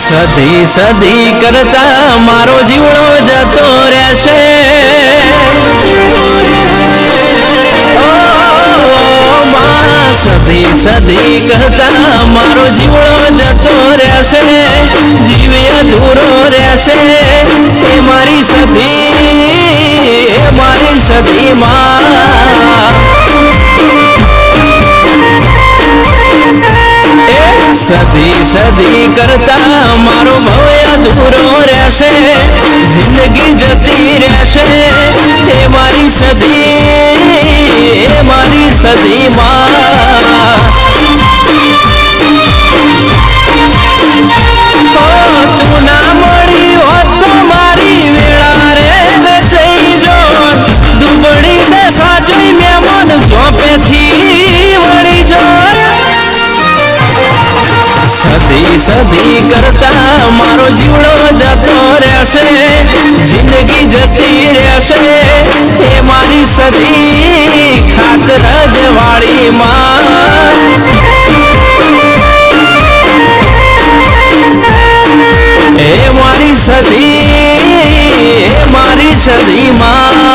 સદી સદી કરતા મારો જીવડો જતો રહેશે સદી સદી કરતા મારો જીવડો જતો રહેશે જીવે અધૂરો રહેશે એ મારી સદી માં સદી સદી કરતા મારો ભવ્ય અધૂરો રહેશે જિંદગી જતી રહેશે એ મારી સદી માં તું ના મળી હોત તો મારી વેળા રે વેચાઈ જોત દુબળી ને સાચી મહેમાન ચોપેથી વળી જોત સદી સદી કરતા મારો જીવડો જતો રહેશે જિંદગી જતી રહેશે એ મારી સદી ખાતર જ વાળી માં એ મારી સદી માં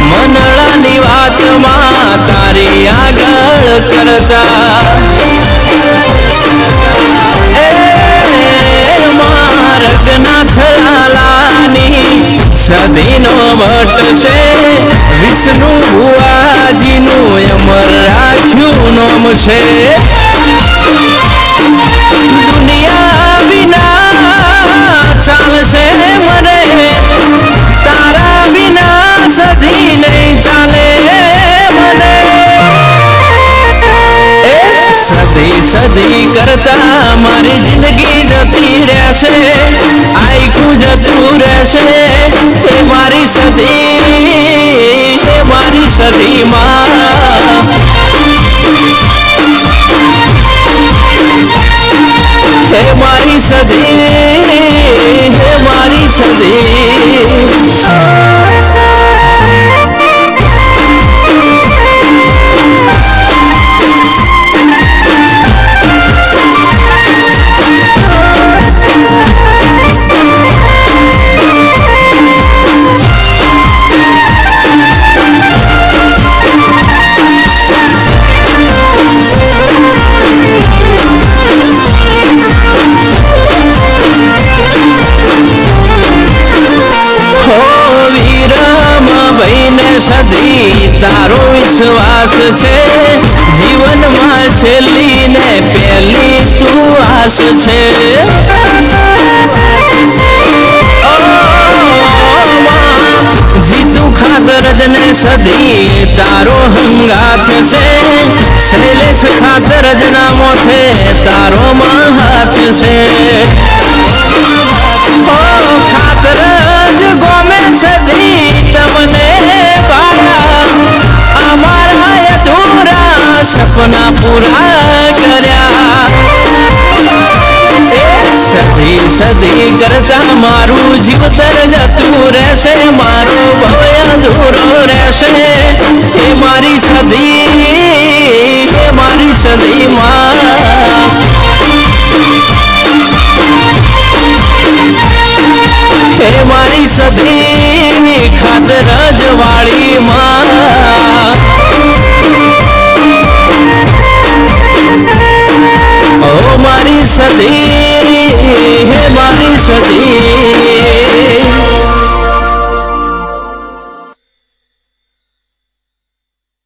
મનડાની વાતમાં તારી આગળ કરતા માર્ગનાથ લાલાની સદીનો ભટ્ટ છે વિષ્ણુ ભુવાજીનું અમર રાખ્યું નામ છે દુનિયા વિના ચાલશે મને તારા વિના સદી નહીં ચાલે મને સદી સદી કરતા મારી જિંદગી જતી રહેશે આખું જતું રહેશે એ મારી સદી માં હે મારી સદી સદી તારો વિશ્વાસ છે જીવનમાં છેલ્લી ને પહેલી તું આસ છે જીતું ખાતર જ ને સદી તારો હંગાથ છે શૈલેષ ખાતર જ ના મોથે તારો હાથ છે ખાતર જ ગોમે સદી તમને અમારા અધૂરા સપના પૂરા કર્યા સદી સદી કરતા મારું જીવતર જતું રહેશે મારો ભવ્ય અધૂરો રહેશે એ મારી સદી માં હે મારી સદી ખાતર જ વાળી માં ઓ મારી સદી હે મારી સદી